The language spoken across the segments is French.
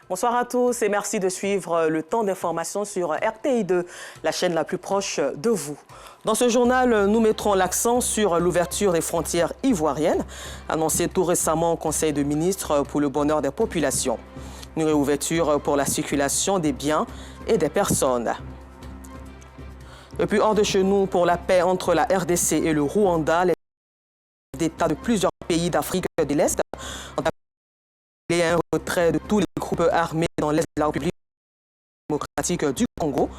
Bonsoir à tous et merci de suivre le temps d'information sur RTI2, la chaîne la plus proche de vous. Dans ce journal, nous mettrons l'accent sur l'ouverture des frontières ivoiriennes, annoncée tout récemment au Conseil de ministres pour le bonheur des populations. Une réouverture pour la circulation des biens et des personnes. Et puis hors de chez nous, pour la paix entre la RDC et le Rwanda, les États de plusieurs pays d'Afrique de l'Est ont appelé à un retrait de tous les groupes armés dans l'Est de la République démocratique du Congo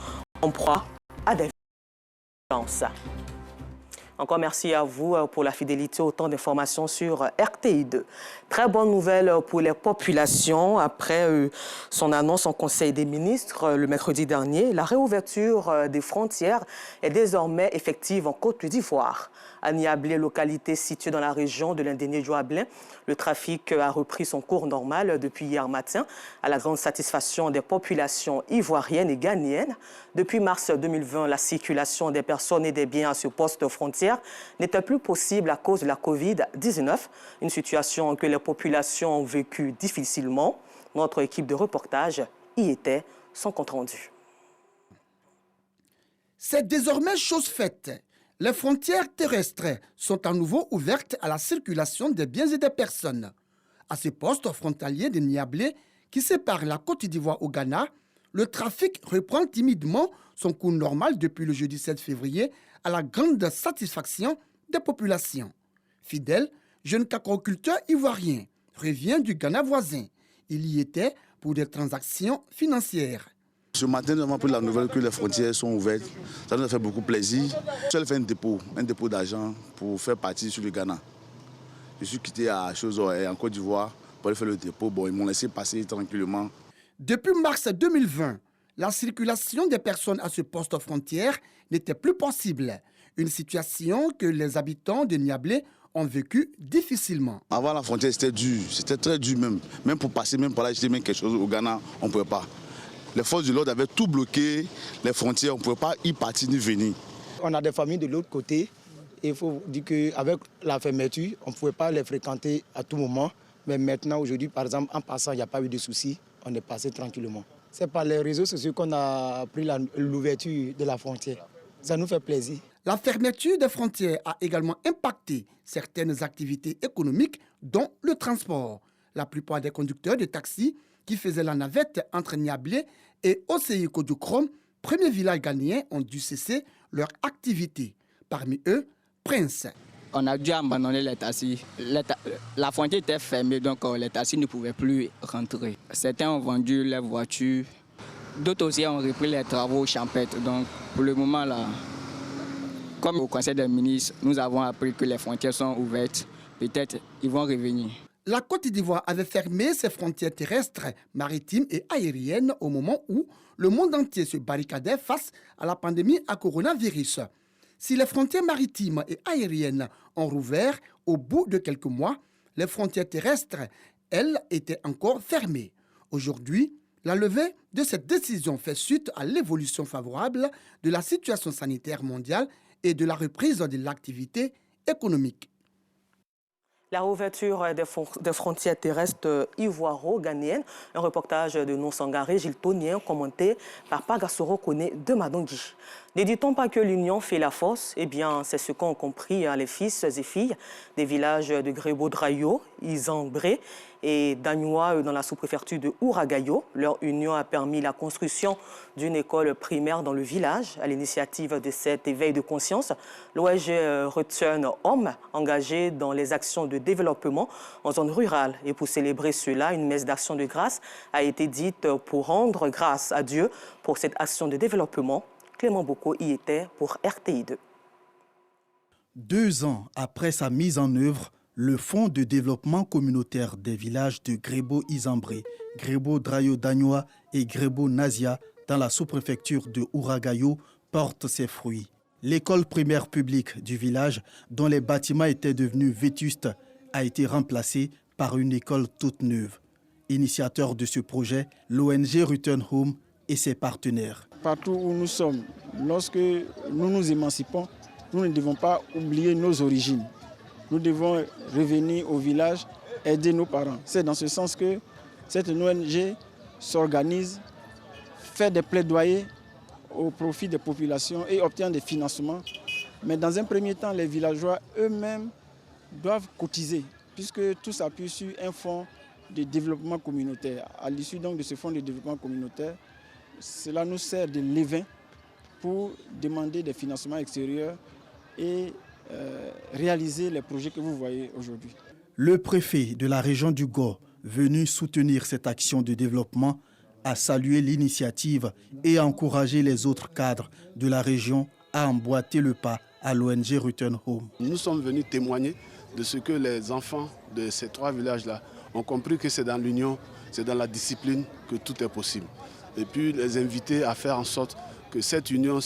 en proie à des violences. Encore merci à vous pour la fidélité au temps d'information sur RTI2. Très bonne nouvelle pour les populations. Après son annonce en Conseil des ministres le mercredi dernier, la réouverture des frontières est désormais effective en Côte d'Ivoire. À Niablé, localité située dans la région de l'Indéné-Joablin, le trafic a repris son cours normal depuis hier matin, à la grande satisfaction des populations ivoiriennes et ghanéennes. Depuis mars 2020, la circulation des personnes et des biens à ce poste frontière n'était plus possible à cause de la Covid-19, une situation que les populations ont vécue difficilement. Notre équipe de reportage y était sans compte rendu. C'est désormais chose faite. Les frontières terrestres sont à nouveau ouvertes à la circulation des biens et des personnes. À ce poste frontalier de Niablé, qui sépare la Côte d'Ivoire au Ghana, le trafic reprend timidement son cours normal depuis le jeudi 7 février à la grande satisfaction des populations. Fidèle, jeune agriculteur ivoirien, revient du Ghana voisin. Il y était pour des transactions financières. Ce matin, nous avons pris la nouvelle que les frontières sont ouvertes. Ça nous a fait beaucoup plaisir. Je fait un dépôt d'argent pour faire partie sur le Ghana. Je suis quitté à Chosor et en Côte d'Ivoire pour aller faire le dépôt. Bon, ils m'ont laissé passer tranquillement. Depuis mars 2020, la circulation des personnes à ce poste frontière n'était plus possible. Une situation que les habitants de Niablé ont vécu difficilement. Avant la frontière, c'était dur. C'était très dur même. Même pour passer, même pour aller acheter quelque chose au Ghana, on ne pouvait pas. Les forces de l'ordre avaient tout bloqué, les frontières, on ne pouvait pas y partir ni venir. On a des familles de l'autre côté. Il faut dire qu'avec la fermeture, on ne pouvait pas les fréquenter à tout moment. Mais maintenant, aujourd'hui, par exemple, en passant, il n'y a pas eu de soucis. On est passé tranquillement. C'est par les réseaux sociaux qu'on a pris l'ouverture de la frontière. Ça nous fait plaisir. La fermeture des frontières a également impacté certaines activités économiques, dont le transport. La plupart des conducteurs de taxis qui faisaient la navette entre Niablé et OCI Kodjoukrom, premier village ghanéen, ont dû cesser leur activité. Parmi eux, Prince. On a dû abandonner les taxis. La frontière était fermée, donc les taxis ne pouvaient plus rentrer. Certains ont vendu leurs voitures, d'autres aussi ont repris les travaux champêtres. Donc pour le moment, là, comme au Conseil des ministres, nous avons appris que les frontières sont ouvertes. Peut-être ils vont revenir. La Côte d'Ivoire avait fermé ses frontières terrestres, maritimes et aériennes au moment où le monde entier se barricadait face à la pandémie à coronavirus. Si les frontières maritimes et aériennes ont rouvert au bout de quelques mois, les frontières terrestres, elles, étaient encore fermées. Aujourd'hui, la levée de cette décision fait suite à l'évolution favorable de la situation sanitaire mondiale et de la reprise de l'activité économique. La réouverture des frontières terrestres ivoiro-ghanéennes, un reportage de Non-Sangaré, Gilles Tonien, commenté par Pagassoro Kone de Madongui. Ne dit-on pas que l'union fait la force? Eh bien, c'est ce qu'ont compris les fils et filles des villages de Grebo-Drayo, Izambré et Dagnoua dans la sous-préfecture de Ouragayo. Leur union a permis la construction d'une école primaire dans le village. À l'initiative de cet éveil de conscience, l'ONG Return Home, engagé dans les actions de développement en zone rurale. Et pour célébrer cela, une messe d'action de grâce a été dite pour rendre grâce à Dieu pour cette action de développement. Clément Boko y était pour RTI2. 2 ans après sa mise en œuvre, le Fonds de développement communautaire des villages de Grebo-Izambré, Grebo-Drayo-Dagnoua et Grebo-Nazia dans la sous-préfecture de Ouragayo porte ses fruits. L'école primaire publique du village, dont les bâtiments étaient devenus vétustes, a été remplacée par une école toute neuve. Initiateur de ce projet, l'ONG Return Home et ses partenaires. Partout où nous sommes, lorsque nous nous émancipons, nous ne devons pas oublier nos origines. Nous devons revenir au village, aider nos parents. C'est dans ce sens que cette ONG s'organise, fait des plaidoyers au profit des populations et obtient des financements. Mais dans un premier temps, les villageois eux-mêmes doivent cotiser, puisque tout s'appuie sur un fonds de développement communautaire. À l'issue donc de ce fonds de développement communautaire, cela nous sert de levain pour demander des financements extérieurs et réaliser les projets que vous voyez aujourd'hui. Le préfet de la région du Gao, venu soutenir cette action de développement, a salué l'initiative et encouragé les autres cadres de la région à emboîter le pas à l'ONG Return Home. Nous sommes venus témoigner de ce que les enfants de ces 3 villages-là ont compris, que c'est dans l'union, c'est dans la discipline que tout est possible. Et puis les inviter à faire en sorte que cette union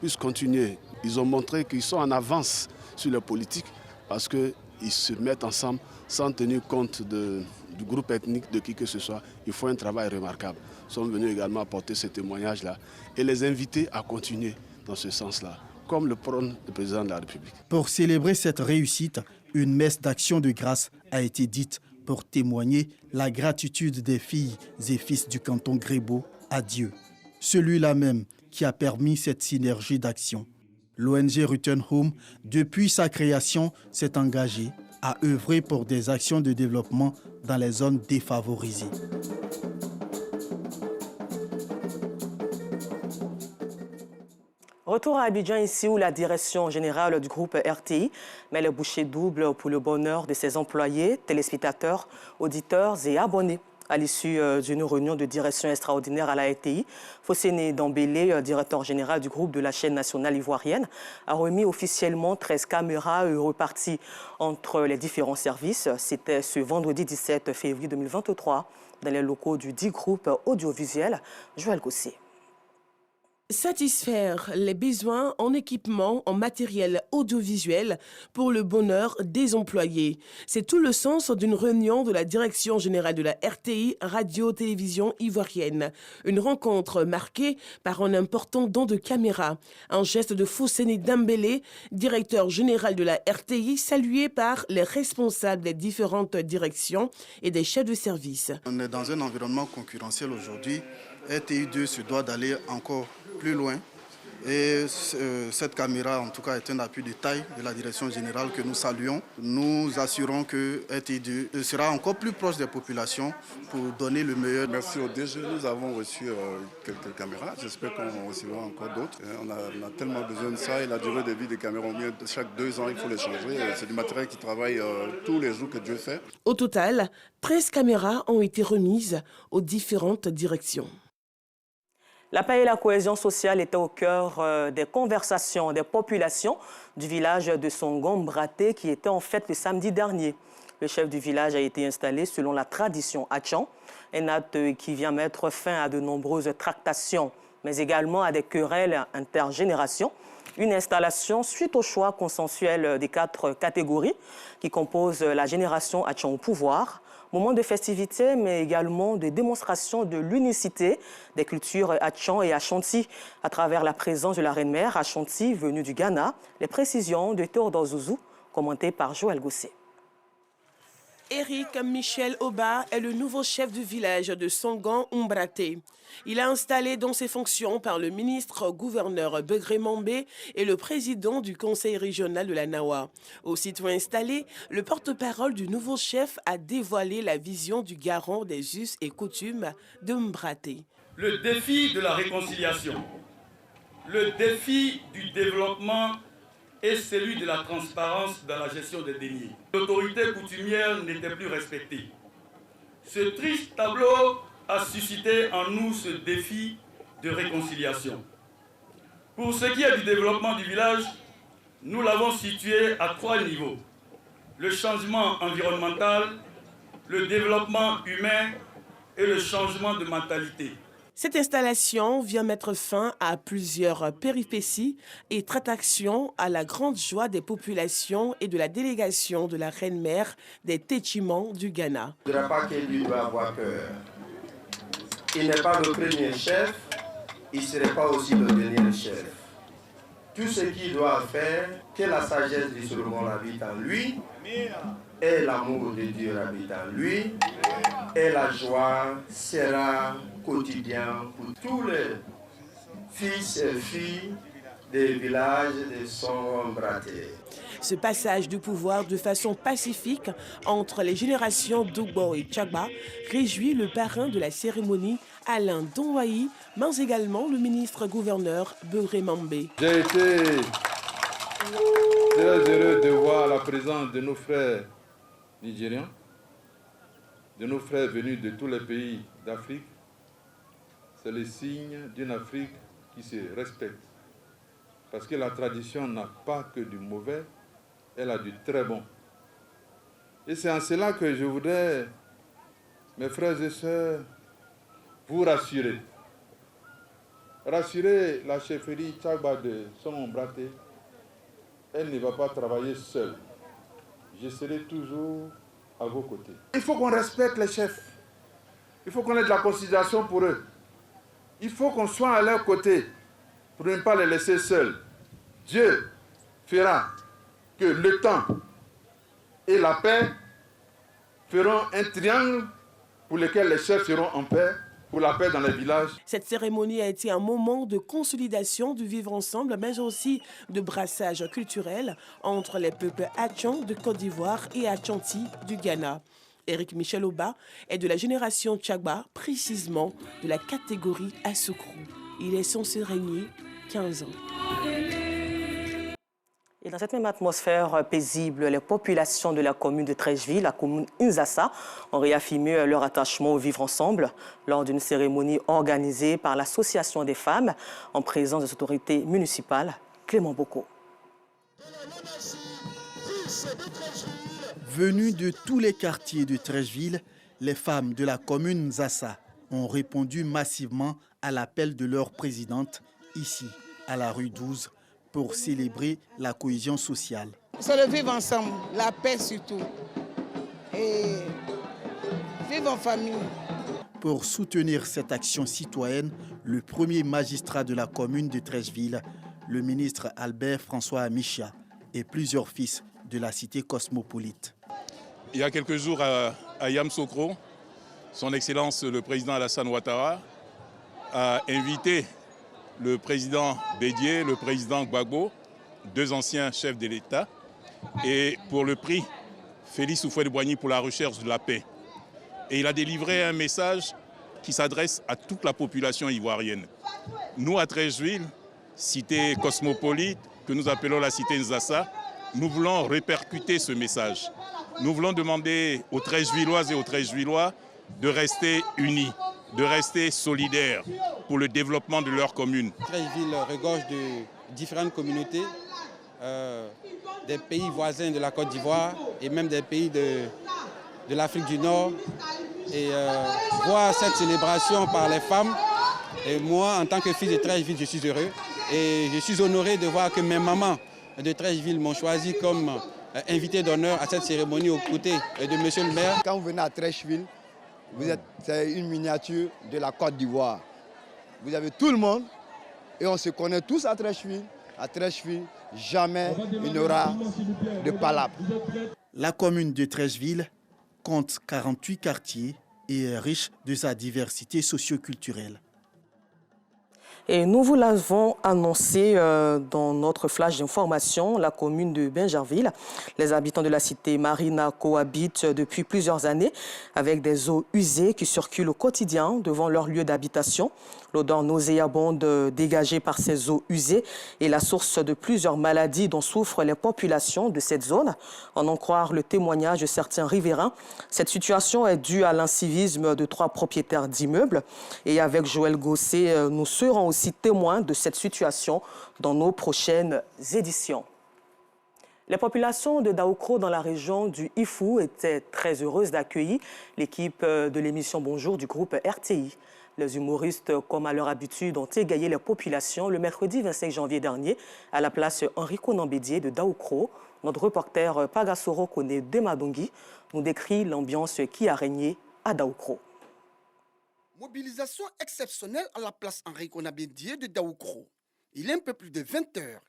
puisse continuer. Ils ont montré qu'ils sont en avance sur la politique parce qu'ils se mettent ensemble sans tenir compte du groupe ethnique, de qui que ce soit. Ils font un travail remarquable. Nous sommes venus également apporter ce témoignage-là et les inviter à continuer dans ce sens-là, comme le prône le président de la République. Pour célébrer cette réussite, une messe d'action de grâce a été dite pour témoigner la gratitude des filles et fils du canton Grébo à Dieu. Celui-là même qui a permis cette synergie d'action. L'ONG Return Home, depuis sa création, s'est engagée à œuvrer pour des actions de développement dans les zones défavorisées. Retour à Abidjan, ici où la direction générale du groupe RTI met les bouchées doubles pour le bonheur de ses employés, téléspectateurs, auditeurs et abonnés. À l'issue d'une réunion de direction extraordinaire à la RTI, Fosseni Dambélé, directeur général du groupe de la chaîne nationale ivoirienne, a remis officiellement 13 caméras reparties entre les différents services. C'était ce vendredi 17 février 2023 dans les locaux du dit groupe audiovisuel. Joël Gossier. Satisfaire les besoins en équipement, en matériel audiovisuel pour le bonheur des employés. C'est tout le sens d'une réunion de la direction générale de la RTI, radio-télévision ivoirienne. Une rencontre marquée par un important don de caméra. Un geste de Fosseni Dambélé, directeur général de la RTI, salué par les responsables des différentes directions et des chefs de service. On est dans un environnement concurrentiel aujourd'hui. RTI2 se doit d'aller encore plus loin et cette caméra en tout cas est un appui de taille de la direction générale que nous saluons. Nous assurons que RTI2 sera encore plus proche des populations pour donner le meilleur. Merci au DG, nous avons reçu quelques caméras, j'espère qu'on recevra encore d'autres. On a tellement besoin de ça et la durée de vie des caméras, au moins chaque 2 ans il faut les changer. C'est du matériel qui travaille tous les jours que Dieu fait. Au total, 13 caméras ont été remises aux différentes directions. La paix et la cohésion sociale étaient au cœur des conversations des populations du village de Songon-Mbraté qui était en fête le samedi dernier. Le chef du village a été installé selon la tradition Atchan, un acte qui vient mettre fin à de nombreuses tractations, mais également à des querelles intergénérations. Une installation suite au choix consensuel des 4 catégories qui composent la génération Atchan au pouvoir. Moment de festivité, mais également de démonstration de l'unicité des cultures Atchan et Ashanti à travers la présence de la reine-mère Ashanti venue du Ghana. Les précisions de Théodore Zouzou, commentées par Joël Gossé. Eric Michel Oba est le nouveau chef du village de Songon-Mbraté. Il a installé dans ses fonctions par le ministre-gouverneur Begré Mambé et le président du conseil régional de la Nawa. Aussitôt installé, le porte-parole du nouveau chef a dévoilé la vision du garant des us et coutumes de Mbraté. Le défi de la réconciliation, le défi du développement et celui de la transparence dans la gestion des deniers. L'autorité coutumière n'était plus respectée. Ce triste tableau a suscité en nous ce défi de réconciliation. Pour ce qui est du développement du village, nous l'avons situé à 3 niveaux. Le changement environnemental, le développement humain et le changement de mentalité. Cette installation vient mettre fin à plusieurs péripéties et tractations à la grande joie des populations et de la délégation de la reine-mère des Téchimans du Ghana. Je ne dirais pas qu'il lui doit avoir peur. Il n'est pas le premier chef, il ne serait pas aussi le dernier chef. Tout ce qu'il doit faire, que la sagesse du Solomon habite en lui, et l'amour de Dieu habite en lui, et la joie sera quotidien pour tous les fils et filles des villages de Songombraté. Ce passage du pouvoir de façon pacifique entre les générations Dugbo et Tchagba réjouit le parrain de la cérémonie, Alain Donwayi, mais également le ministre-gouverneur Beuré Mambé. J'ai été très heureux de voir la présence de nos frères nigérians, de nos frères venus de tous les pays d'Afrique. C'est le signe d'une Afrique qui se respecte. Parce que la tradition n'a pas que du mauvais, elle a du très bon. Et c'est en cela que je voudrais, mes frères et sœurs, vous rassurer. Rassurer la chefferie Tchagba de Songombraté, elle ne va pas travailler seule. Je serai toujours à vos côtés. Il faut qu'on respecte les chefs. Il faut qu'on ait de la considération pour eux. Il faut qu'on soit à leur côté pour ne pas les laisser seuls. Dieu fera que le temps et la paix feront un triangle pour lequel les chefs seront en paix, pour la paix dans les villages. Cette cérémonie a été un moment de consolidation du vivre ensemble, mais aussi de brassage culturel entre les peuples Atchon de Côte d'Ivoire et Achanti du Ghana. Éric Michel Oba est de la génération Tchagba, précisément de la catégorie Assokrou. Il est censé régner 15 ans. Et dans cette même atmosphère paisible, les populations de la commune de Treichville, la commune Nzassa, ont réaffirmé leur attachement au vivre ensemble lors d'une cérémonie organisée par l'Association des femmes en présence des autorités municipales. Clément Boko. Venues de tous les quartiers de Treichville, les femmes de la commune Nzassa ont répondu massivement à l'appel de leur présidente, ici, à la rue 12, pour célébrer la cohésion sociale. C'est le vivre ensemble, la paix surtout, et vivre en famille. Pour soutenir cette action citoyenne, le premier magistrat de la commune de Treichville, le ministre Albert François Amichia, et plusieurs fils de la cité cosmopolite. Il y a quelques jours à Yamoussoukro, son Excellence le président Alassane Ouattara a invité le président Bédié, le président Gbagbo, deux anciens chefs de l'État, et pour le prix Félix Houphouët-Boigny pour la recherche de la paix. Et il a délivré un message qui s'adresse à toute la population ivoirienne. Nous, à Treichville, cité cosmopolite, que nous appelons la cité Nzassa, nous voulons répercuter ce message. Nous voulons demander aux Treichvilloises et aux Treichvillois de rester unis, de rester solidaires pour le développement de leur commune. Treichville regorge de différentes communautés, des pays voisins de la Côte d'Ivoire et même des pays de l'Afrique du Nord. Et voir cette célébration par les femmes, et moi, en tant que fils de Treichville, je suis heureux. Et je suis honoré de voir que mes mamans de Treichville m'ont choisi comme invité d'honneur à cette cérémonie aux côtés de monsieur le maire. Quand vous venez à Treichville, c'est une miniature de la Côte d'Ivoire. Vous avez tout le monde et on se connaît tous à Treichville. À Treichville, jamais il n'y aura de palabre. La commune de Treichville compte 48 quartiers et est riche de sa diversité socio-culturelle. Et nous vous l'avons annoncé dans notre flash d'information, la commune de Bingerville. Les habitants de la cité Marina cohabitent depuis plusieurs années avec des eaux usées qui circulent au quotidien devant leur lieu d'habitation. L'odeur nauséabonde dégagée par ces eaux usées est la source de plusieurs maladies dont souffrent les populations de cette zone. En en croire le témoignage de certains riverains, cette situation est due à l'incivisme de 3 propriétaires d'immeubles. Et avec Joël Gosset, nous serons aussi témoins de cette situation dans nos prochaines éditions. Les populations de Daoukro dans la région du Ifou étaient très heureuses d'accueillir l'équipe de l'émission Bonjour du groupe RTI. Les humoristes, comme à leur habitude, ont égayé les populations le mercredi 25 janvier dernier à la place Henri Konan-Bédié de Daoukro. Notre reporter Pagasoro Kone Demadongi nous décrit l'ambiance qui a régné à Daoukro. Mobilisation exceptionnelle à la place Henri Konan-Bédié de Daoukro. Il est un peu plus de 20 heures.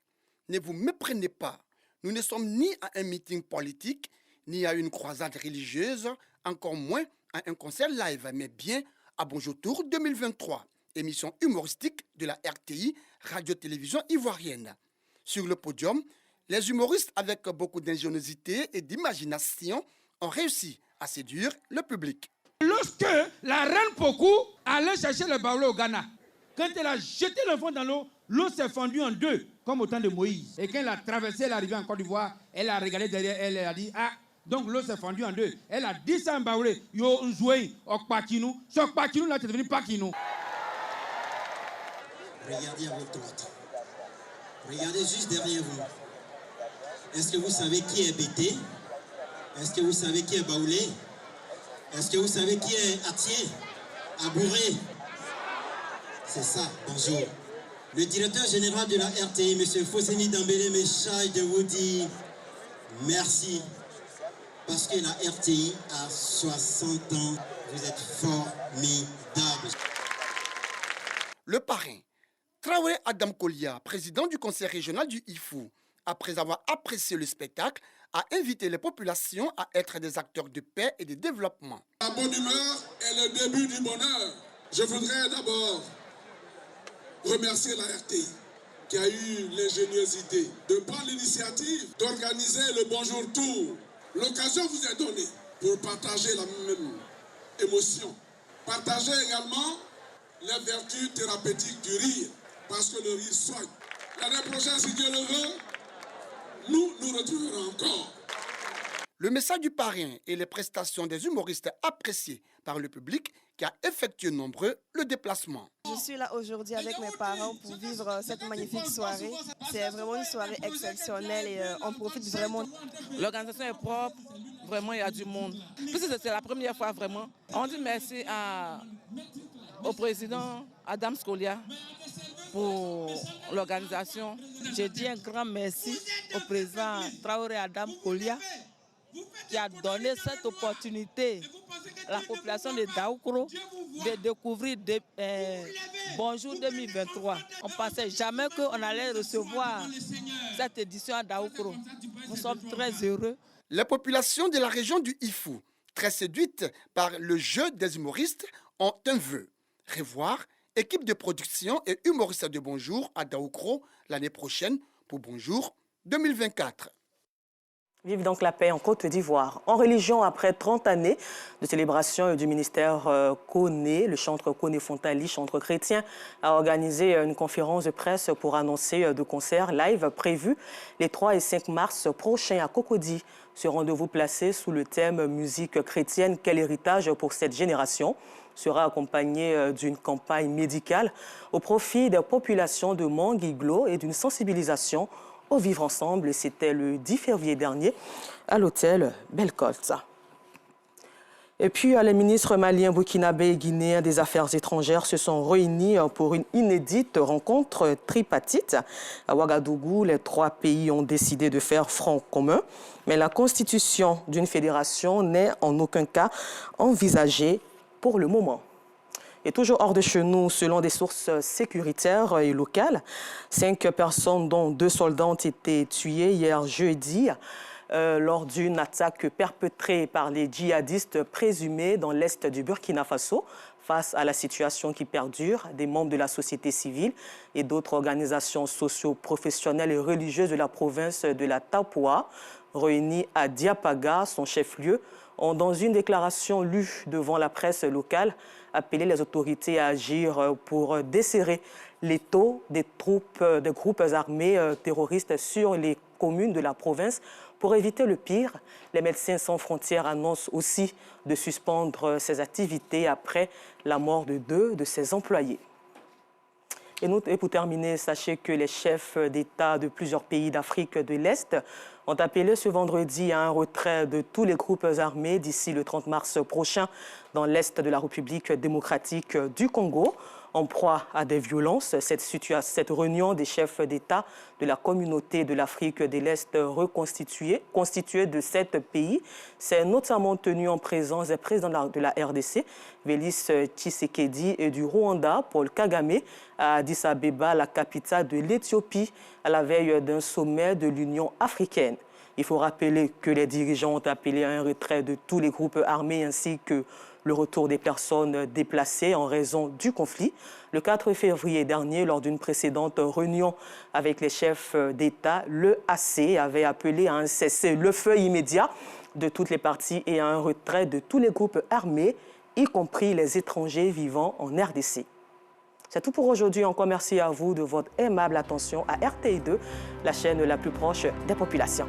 Ne vous méprenez pas. Nous ne sommes ni à un meeting politique, ni à une croisade religieuse, encore moins à un concert live, mais bien à Bonjour Tour 2023, émission humoristique de la RTI, Radio-Télévision ivoirienne. Sur le podium, les humoristes avec beaucoup d'ingéniosité et d'imagination ont réussi à séduire le public. Lorsque la reine Pokou allait chercher le baoulé au Ghana, quand elle a jeté le fond dans l'eau, l'eau s'est fendue en deux, comme au temps de Moïse. Et quand elle a traversé, elle est arrivée en Côte d'Ivoire, elle a regardé derrière elle, elle a dit, ah, donc l'eau s'est fendue en deux. Elle a dit ça en baoulé, yo, nzoué, okpakinou, ce okpakinou là, c'est devenu pakinou. Regardez à votre droite. Regardez juste derrière vous. Est-ce que vous savez qui est Bété? Est-ce que vous savez qui est Baoulé? Est-ce que vous savez qui est Atié? Abouré? C'est ça, bonjour. Le directeur général de la RTI, M. Fosseni Dambélé, me charge de vous dire merci. Parce que la RTI a 60 ans. Vous êtes formidables. Le parrain, Traoré Adam Kolia, président du conseil régional du IFU, après avoir apprécié le spectacle, a invité les populations à être des acteurs de paix et de développement. La bonne humeur est le début du bonheur. Je voudrais d'abord remercier la RTI qui a eu l'ingéniosité de prendre l'initiative d'organiser le Bonjour Tour. L'occasion vous est donnée pour partager la même émotion. Partager également les vertus thérapeutiques du rire, parce que le rire soigne. L'année prochaine, si Dieu le veut, nous nous retrouverons encore. Le message du parrain et les prestations des humoristes appréciés par le public qui a effectué nombreux le déplacement. Je suis là aujourd'hui avec mes parents pour vivre cette magnifique soirée. C'est vraiment une soirée exceptionnelle et on profite vraiment. L'organisation est propre, vraiment il y a du monde. Puisque c'est la première fois vraiment. On dit merci au président Adam Kolia pour l'organisation. Je dis un grand merci au président Traoré Adam Kolia qui a donné cette opportunité à la population de Daoukro de découvrir Bonjour 2023. On ne pensait jamais qu'on allait recevoir cette édition à Daoukro. Nous sommes très heureux. Les populations de la région du IFU, très séduites par le jeu des humoristes, ont un vœu. Revoir équipe de production et humoristes de Bonjour à Daoukro l'année prochaine pour Bonjour 2024. Vive donc la paix en Côte d'Ivoire. En religion, après 30 années de célébration du ministère Koné, le chantre Koné-Fontali, chantre chrétien, a organisé une conférence de presse pour annoncer de concerts live prévus les 3 et 5 mars prochains à Cocody. Ce rendez-vous placé sous le thème « Musique chrétienne, quel héritage pour cette génération ?» sera accompagné d'une campagne médicale au profit des populations de Manguiglo et d'une sensibilisation au vivre ensemble. C'était le 10 février dernier à l'hôtel Belcolt. Et puis, les ministres maliens, burkinabés et guinéens des Affaires étrangères se sont réunis pour une inédite rencontre tripartite. À Ouagadougou, les 3 pays ont décidé de faire front commun. Mais la constitution d'une fédération n'est en aucun cas envisagée pour le moment. Et toujours hors de chez nous, selon des sources sécuritaires et locales, 5 personnes, dont 2 soldats, ont été tuées hier jeudi lors d'une attaque perpétrée par les djihadistes présumés dans l'est du Burkina Faso. Face à la situation qui perdure, des membres de la société civile et d'autres organisations socio-professionnelles et religieuses de la province de la Tapoua, réunis à Diapaga, son chef-lieu, ont, dans une déclaration lue devant la presse locale, appelé les autorités à agir pour desserrer l'étau des groupes armés terroristes sur les communes de la province. Pour éviter le pire, les Médecins sans frontières annoncent aussi de suspendre ses activités après la mort de 2 de ses employés. Et pour terminer, sachez que les chefs d'État de plusieurs pays d'Afrique de l'Est ont appelé ce vendredi à un retrait de tous les groupes armés d'ici le 30 mars prochain dans l'Est de la République démocratique du Congo. En proie à des violences, cette réunion des chefs d'État de la communauté de l'Afrique de l'Est constituée de 7 pays s'est notamment tenue en présence des présidents de la RDC, Félix Tshisekedi, et du Rwanda, Paul Kagame, à Addis Abeba, la capitale de l'Éthiopie, à la veille d'un sommet de l'Union africaine. Il faut rappeler que les dirigeants ont appelé à un retrait de tous les groupes armés ainsi que le retour des personnes déplacées en raison du conflit. Le 4 février dernier, lors d'une précédente réunion avec les chefs d'État, le AC avait appelé à un cessez-le-feu immédiat de toutes les parties et à un retrait de tous les groupes armés, y compris les étrangers vivant en RDC. C'est tout pour aujourd'hui. Encore merci à vous de votre aimable attention à RTI2, la chaîne la plus proche des populations.